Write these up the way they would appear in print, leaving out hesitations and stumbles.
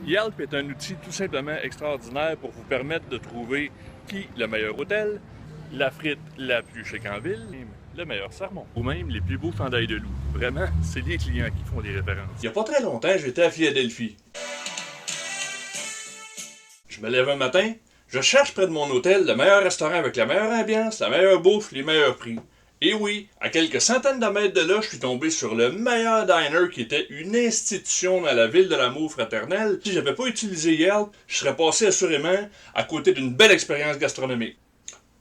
Yelp est un outil tout simplement extraordinaire pour vous permettre de trouver le meilleur hôtel, la frite la plus chic en ville, le meilleur sermon, ou même les plus beaux chandails de loup. Vraiment, c'est les clients qui font les références. Il n'y a pas très longtemps, j'étais à Philadelphie. Je me lève un matin, je cherche près de mon hôtel le meilleur restaurant avec la meilleure ambiance, la meilleure bouffe, les meilleurs prix. Et oui, à quelques centaines de mètres de là, je suis tombé sur le meilleur diner qui était une institution dans la ville de l'amour fraternel. Si j'avais pas utilisé Yelp, je serais passé assurément à côté d'une belle expérience gastronomique.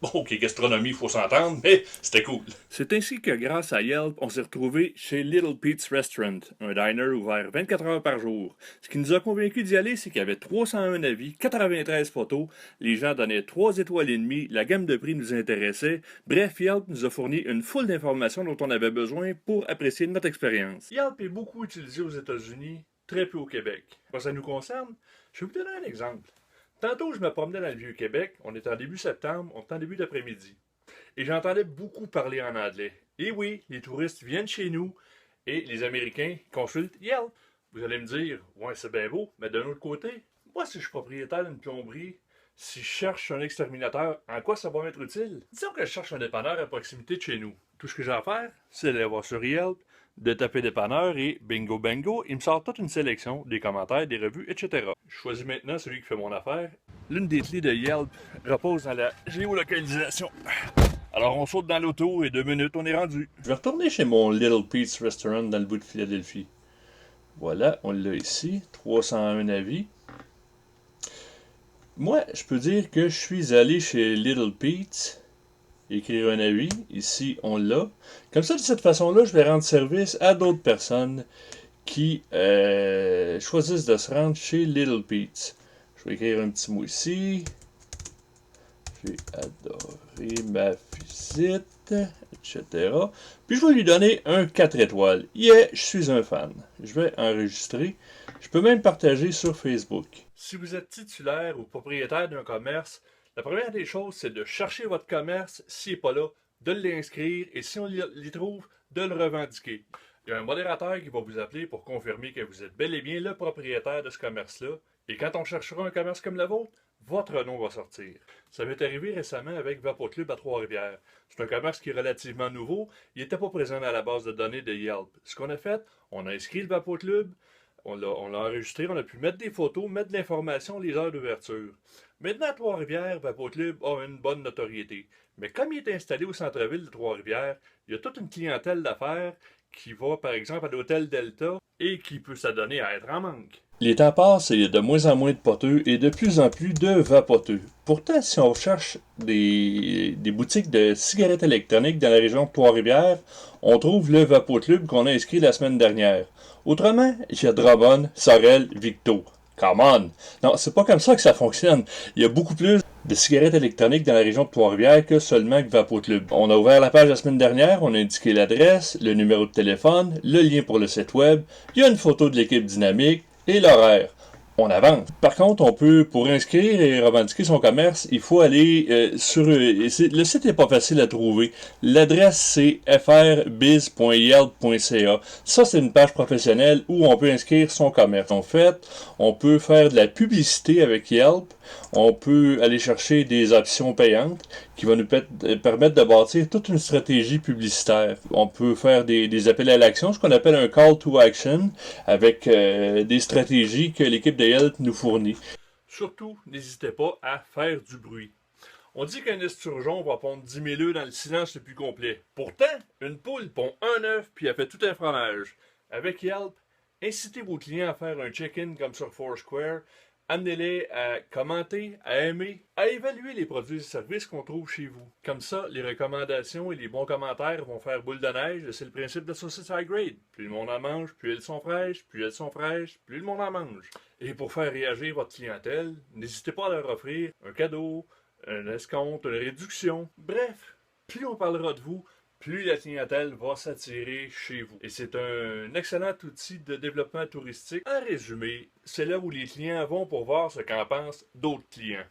Bon, ok, gastronomie, faut s'entendre, mais c'était cool. C'est ainsi que grâce à Yelp, on s'est retrouvé chez Little Pete's Restaurant, un diner ouvert 24 heures par jour. Ce qui nous a convaincus d'y aller, c'est qu'il y avait 301 avis, 93 photos, les gens donnaient 3 étoiles et demie, la gamme de prix nous intéressait. Bref, Yelp nous a fourni une foule d'informations dont on avait besoin pour apprécier notre expérience. Yelp est beaucoup utilisé aux États-Unis, très peu au Québec. Quand ça nous concerne, je vais vous donner un exemple. Tantôt, je me promenais dans le Vieux-Québec, on était en début septembre, on était en début d'après-midi. Et j'entendais beaucoup parler en anglais. Et oui, les touristes viennent chez nous et les Américains consultent Yelp. Vous allez me dire, ouais, c'est bien beau, mais d'un autre côté, moi, si je suis propriétaire d'une plomberie, si je cherche un exterminateur, en quoi ça va m'être utile? Disons que je cherche un dépanneur à proximité de chez nous. Tout ce que j'ai à faire, c'est d'aller voir sur Yelp, de taper dépanneur et bingo bango, il me sort toute une sélection, des commentaires, des revues, etc. Je choisis maintenant celui qui fait mon affaire. L'une des clés de Yelp repose dans la géolocalisation. Alors on saute dans l'auto et 2 minutes, on est rendu. Je vais retourner chez mon Little Pete's Restaurant dans le bout de Philadelphie. Voilà, on l'a ici, 301 avis. Moi, je peux dire que je suis allé chez Little Pete's, écrire un avis. Ici, on l'a. Comme ça, de cette façon-là, je vais rendre service à d'autres personnes qui choisissent de se rendre chez Little Pete's. Je vais écrire un petit mot ici. J'ai adoré ma visite, etc. Puis je vais lui donner un 4 étoiles. Yeah, je suis un fan. Je vais enregistrer. Je peux même partager sur Facebook. Si vous êtes titulaire ou propriétaire d'un commerce, la première des choses, c'est de chercher votre commerce, s'il n'est pas là, de l'inscrire et si on l'y trouve, de le revendiquer. Il y a un modérateur qui va vous appeler pour confirmer que vous êtes bel et bien le propriétaire de ce commerce-là. Et quand on cherchera un commerce comme le vôtre, votre nom va sortir. Ça m'est arrivé récemment avec Vapotube à Trois-Rivières. C'est un commerce qui est relativement nouveau. Il n'était pas présent dans la base de données de Yelp. Ce qu'on a fait, on a inscrit le Vapotube, on l'a enregistré, on a pu mettre des photos, mettre de l'information, les heures d'ouverture. Maintenant, à Trois-Rivières, Vapotube a une bonne notoriété. Mais comme il est installé au centre-ville de Trois-Rivières, il y a toute une clientèle d'affaires qui va, par exemple, à l'hôtel Delta et qui peut s'adonner à être en manque. Les temps passent et il y a de moins en moins de poteux et de plus en plus de vapoteux. Pourtant, si on cherche des boutiques de cigarettes électroniques dans la région de Trois-Rivières, on trouve le Vapotube qu'on a inscrit la semaine dernière. Autrement, il y a Drummond, Sorel, Victo. Come on! Non, c'est pas comme ça que ça fonctionne. Il y a beaucoup plus de cigarettes électroniques dans la région de Trois-Rivières que seulement Vapotube. On a ouvert la page la semaine dernière, on a indiqué l'adresse, le numéro de téléphone, le lien pour le site web, il y a une photo de l'équipe dynamique, et l'horaire. On avance. Par contre, on peut, pour inscrire et revendiquer son commerce, il faut aller sur... le site n'est pas facile à trouver. L'adresse, c'est frbiz.yelp.ca. Ça, c'est une page professionnelle où on peut inscrire son commerce. En fait, on peut faire de la publicité avec Yelp. On peut aller chercher des options payantes qui vont nous permettre de bâtir toute une stratégie publicitaire. On peut faire des appels à l'action, ce qu'on appelle un call to action, avec des stratégies que l'équipe de Yelp nous fournit. Surtout, n'hésitez pas à faire du bruit. On dit qu'un esturgeon va pondre 10 000 œufs dans le silence le plus complet. Pourtant, une poule pond un œuf puis elle fait tout un fromage. Avec Yelp, incitez vos clients à faire un check-in comme sur Foursquare. Amenez-les à commenter, à aimer, à évaluer les produits et services qu'on trouve chez vous. Comme ça, les recommandations et les bons commentaires vont faire boule de neige. C'est le principe de saucisse high grade. Plus le monde en mange, plus elles sont fraîches, plus elles sont fraîches, plus le monde en mange. Et pour faire réagir votre clientèle, n'hésitez pas à leur offrir un cadeau, un escompte, une réduction. Bref, plus on parlera de vous, plus la clientèle va s'attirer chez vous. Et c'est un excellent outil de développement touristique. En résumé, c'est là où les clients vont pour voir ce qu'en pensent d'autres clients.